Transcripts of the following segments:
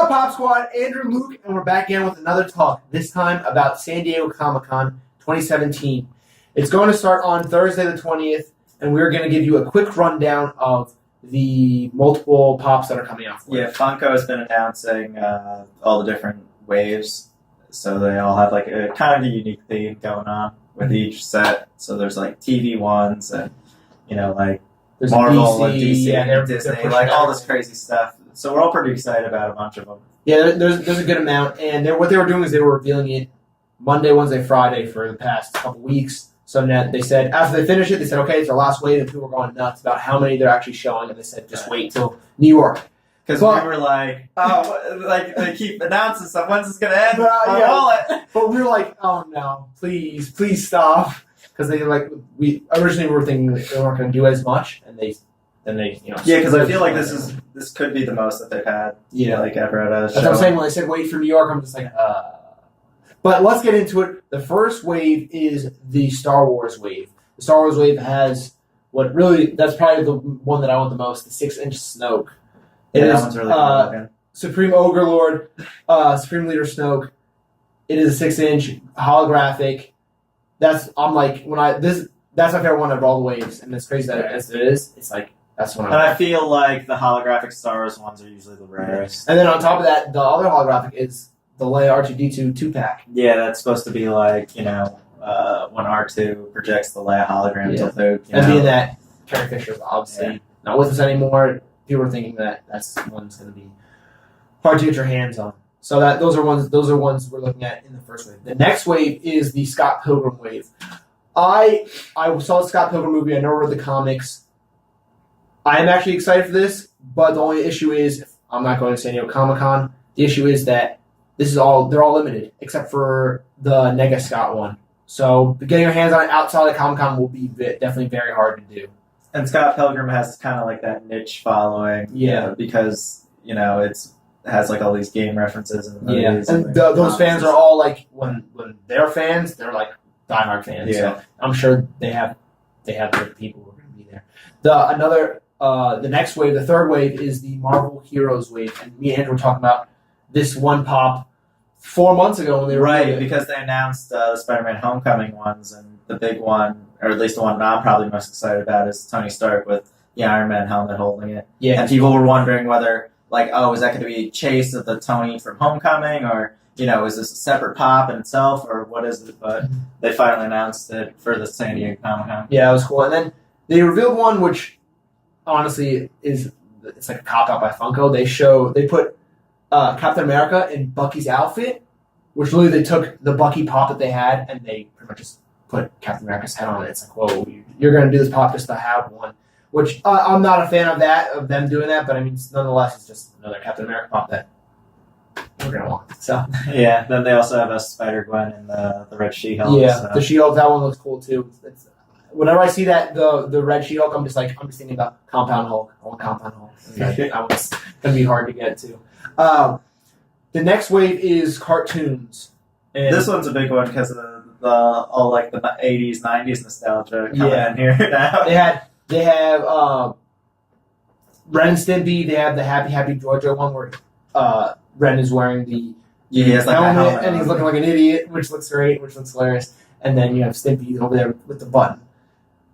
up, Pop Squad? Andrew, Luke, and we're back again with another talk, this time about San Diego Comic-Con 2017. It's going to start on Thursday the 20th, and we're going to give you a quick rundown of the multiple pops that are coming out for it. Yeah, Funko has been announcing all the different waves, so they all have like a kind of a unique theme going on with each set. So there's like TV ones and, you know, like There's Marvel and DC yeah, and Disney, like all this crazy stuff. So we're all pretty excited about a bunch of them. Yeah, there's a good amount, and what they were doing is they were revealing it Monday, Wednesday, Friday for the past couple weeks. So now they said, after they finish it, they said, okay, it's our last wave, and people were going nuts about how many they're actually showing, and they said, just wait till New York. Because we were like, oh, like they keep announcing stuff. When's this going to end? But we were like, oh no, please stop. Because we originally were thinking that they weren't going to do as much, and then they, you know. Yeah, because I feel like this could be the most that they've had. Yeah, like ever at a show. That's what I'm saying. When they said wait for New York, I'm just like, But let's get into it. The first wave is the Star Wars wave. The Star Wars wave has that's probably the one that I want the most, the 6-inch Snoke. That one's really cool looking. Supreme Ogre Lord, Supreme Leader Snoke. It is a 6-inch holographic. That's my favorite one of all the waves, and it's crazy that as it is, it's like that's one. And I feel like the holographic Star Wars ones are usually the rarest. And then on top of that, the other holographic is the Leia R2D2 2-pack. Yeah, that's supposed to be like, you know, when R2 projects the Leia hologram to Luke. And being that Carrie Fisher is obviously not with us anymore, people are thinking that that's one's going to be hard to get your hands on. So those are ones we're looking at in the first wave. The next wave is the Scott Pilgrim wave. I saw the Scott Pilgrim movie. I never read the comics. I am actually excited for this, but the only issue is I'm not going to San Diego Comic-Con. The issue is that they're all limited, except for the Nega Scott one. So getting your hands on it outside of Comic-Con will be definitely very hard to do. And Scott Pilgrim has kind of like that niche following. Yeah. Because, you know, it has like all these game references and movies. Yeah. And those fans are all like, when they're fans, they're like diehard fans. Yeah. So I'm sure they have their people who are going to be there. The next wave, the third wave, is the Marvel Heroes wave. And me and Andrew were talking about this one pop 4 months ago when they were because they announced the Spider-Man Homecoming ones, and the big one, or at least the one I'm probably most excited about, is Tony Stark with the Iron Man helmet holding it. Yeah. And people were wondering whether, like, oh, is that going to be a chase of the Tony from Homecoming, or, you know, is this a separate pop in itself, or what is it? But they finally announced it for the San Diego Comic-Con. Yeah, it was cool. And then they revealed one which, honestly, it's like a cop-out by Funko. They put Captain America in Bucky's outfit, which really they took the Bucky pop that they had and they pretty much just put Captain America's head on it. It's like, whoa, you're going to do this pop just to have one. Which I'm not a fan of them doing that, but I mean, nonetheless, it's just another Captain America pop that we're going to want. So yeah, then they also have a Spider-Gwen and the Red She-Hulk. Yeah, so. The She-Hulk, that one looks cool too. Whenever I see that, the Red She-Hulk, I'm just thinking about Compound Hulk. I want Compound Hulk. That one's going to be hard to get to. The next wave is cartoons. And this one's a big one because of all like the 80s, 90s nostalgia coming in here now. They have Ren and Stimpy. They have the Happy Happy Georgia one where Ren is wearing the helmet and he's looking like an idiot, which looks great, which looks hilarious. And then you have Stimpy over there with the button.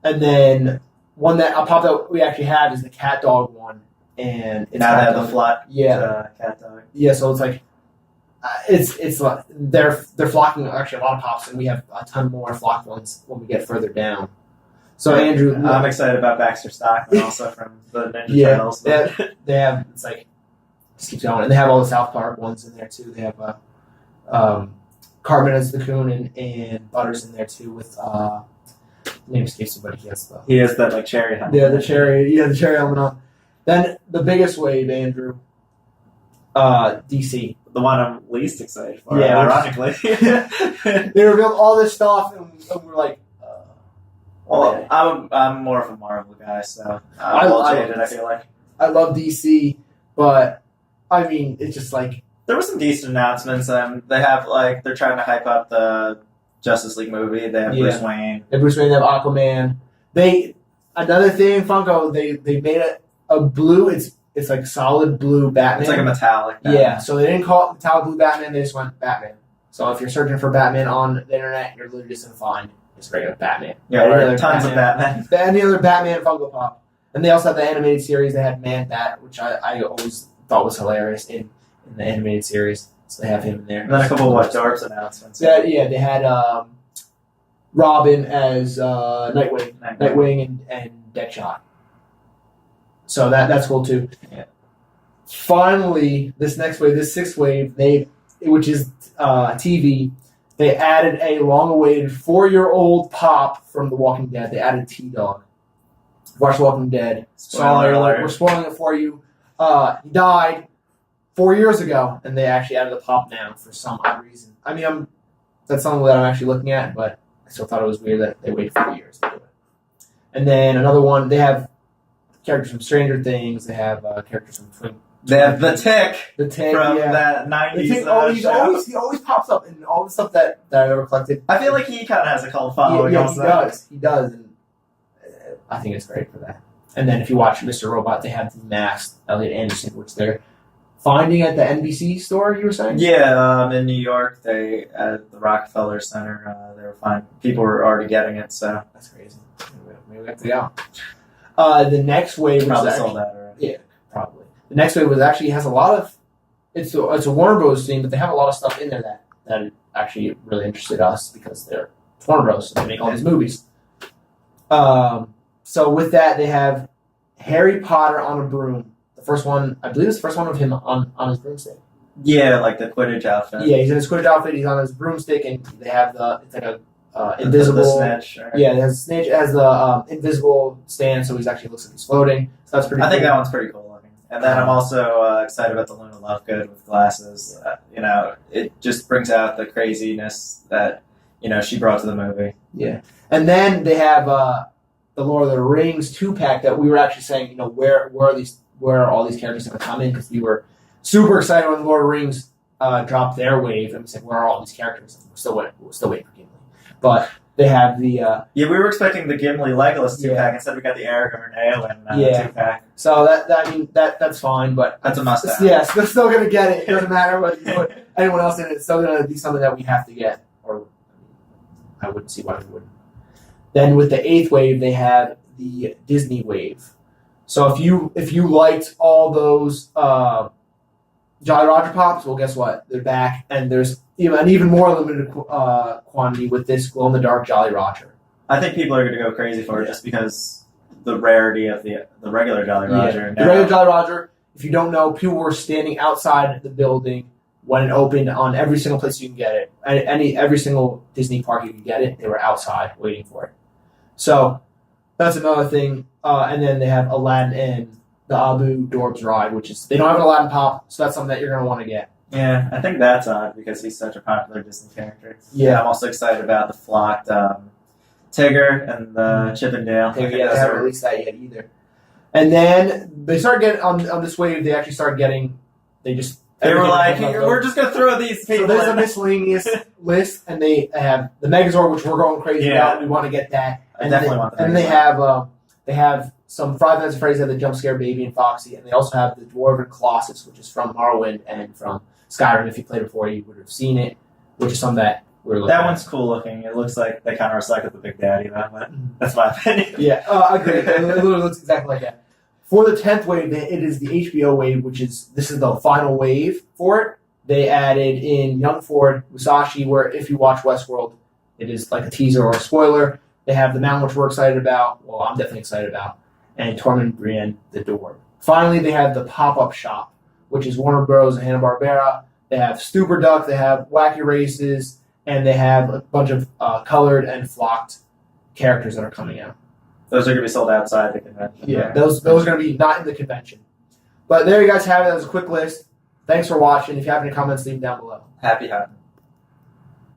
And then one that popped out we actually have is the Cat Dog one. And it's now they have the flat cat dog. Yeah, so it's like they're flocking actually a lot of pops, and we have a ton more flocked ones when we get further down. So Andrew, I'm excited about Baxter Stockman also from the Ninja Turtles. They have it's like just keeps going, and they have all the South Park ones in there too. They have Cartman as the Coon and Butters in there too with name escapes me, but he has that like cherry helmet. Yeah, the cherry helmet on. Then the biggest wave, Andrew, DC. The one I'm least excited for, ironically. They revealed all this stuff, and we're like, well, I'm more of a Marvel guy, so I feel like. I love DC, but, I mean, it's just like... There were some decent announcements. They have, like, they're trying to hype up the Justice League movie. They have Bruce Wayne. They have Aquaman. Another thing, Funko, they made a blue. It's It's like solid blue Batman. It's like a metallic Batman. Yeah, so they didn't call it metallic blue Batman. They just went Batman. So if you're searching for Batman on the internet, you're literally just gonna find just regular Batman. Yeah, or tons of Batman. Any other Batman Funko Pop. And they also have the animated series. They had Man Bat, which I always thought was hilarious in the animated series. So they have him in there. And then a couple of Darts announcements. Yeah, they had Robin as Nightwing and Deadshot. So that's cool too. Yeah. Finally, this next wave, this sixth wave, which is TV, they added a long-awaited 4-year-old Pop from The Walking Dead. They added T-Dog. Watch Walking Dead. Sorry, we're spoiling it for you. He died 4 years ago, and they actually added a Pop now for some odd reason. I mean, that's something that I'm actually looking at, but I still thought it was weird that they waited 4 years to do it. And then another one, they have characters from Stranger Things. They have characters from Twin. They have the Tick. The Tick from yeah. that 90s he always pops up in all the stuff that I've ever collected. I feel like he kind of has a cult following. Yeah, also. He does. And I think it's great for that. And then if you watch Mr. Robot, they have the masked Elliot Anderson, which they're finding at the NBC store, you were saying? Yeah, in New York, at the Rockefeller Center, they were finding people were already getting it. So that's crazy. Maybe we have to go. The next wave probably was sold that already. Yeah, probably. The next wave has a lot of. It's a Warner Bros. Thing, but they have a lot of stuff in there that actually really interested us because they're Warner Bros. So they make all these movies. So with that, they have Harry Potter on a broom. The first one, I believe, it's the first one of him on his broomstick. Yeah, like the Quidditch outfit. Yeah, he's in his Quidditch outfit. He's on his broomstick, and they have it's like a invisible. The snitch. Right? Yeah, it has snitch as the invisible stand, so he actually looks like he's floating. So that's pretty. I think cool. that one's pretty cool looking. And then I'm also excited about the Luna Lovegood with glasses. It just brings out the craziness that she brought to the movie. Yeah, and then they have the Lord of the Rings 2-pack that we were actually saying, where are all these characters going to come in? Because we were super excited when the Lord of the Rings dropped their wave, and we said, where are all these characters? And we're still waiting for Gimli. But they have the... we were expecting the Gimli Legolas 2-pack. Instead we got the Aragorn and Eowyn 2-pack. So that's fine, but... That's a must-have. Yes, they're still going to get it. It doesn't matter what you put anyone else in it. It's still going to be something that we have to get. Or I wouldn't see why we wouldn't. Then with the 8th wave, they have the Disney wave. So if you liked all those Jolly Roger Pops, well, guess what? They're back, and there's an even more limited quantity with this glow-in-the-dark Jolly Roger. I think people are going to go crazy for it just because the rarity of the regular Jolly Roger. The regular Jolly Roger, if you don't know, people were standing outside the building when it opened on every single place you can get it. Every single Disney park you can get it, they were outside waiting for it. So that's another thing. And then they have Aladdin and the Abu Dorbs ride, which is they don't have an Aladdin Pop, so that's something that you're going to want to get. Yeah, I think that's odd because he's such a popular Disney character. Yeah, I'm also excited about the flocked Tigger and the Chip and Dale. They haven't released that yet either. And then they started getting on this wave. They actually started getting. They were like, we're just going to throw these people. So there's a miscellaneous list, and they have the Megazord, which we're going crazy about. We want to get that. I definitely want the Megazord. And they have some Five Nights at Freddy's that the Jump Scare Baby and Foxy, and they also have the Dwarven Colossus, which is from Morrowind and from Skyrim. If you played it before, you would have seen it, which is something that we're looking at. That one's cool looking. It looks like they kind of recycled the Big Daddy, but that's my opinion. Yeah, I agree. It literally looks exactly like that. For the 10th wave, it is the HBO wave, this is the final wave for it. They added in Young Ford, Musashi, where if you watch Westworld, it is like a teaser or a spoiler. They have the mountain, which we're excited about. Well, I'm definitely excited about. And Tormund Brienne, the door. Finally, they have the pop-up shop, which is Warner Bros. And Hanna-Barbera. They have Stupor Duck, they have Wacky Races, and they have a bunch of colored and flocked characters that are coming out. Those are going to be sold outside the convention. Yeah, those are going to be not in the convention. But there you guys have it. That was a quick list. Thanks for watching. If you have any comments, leave them down below. Happy hunting.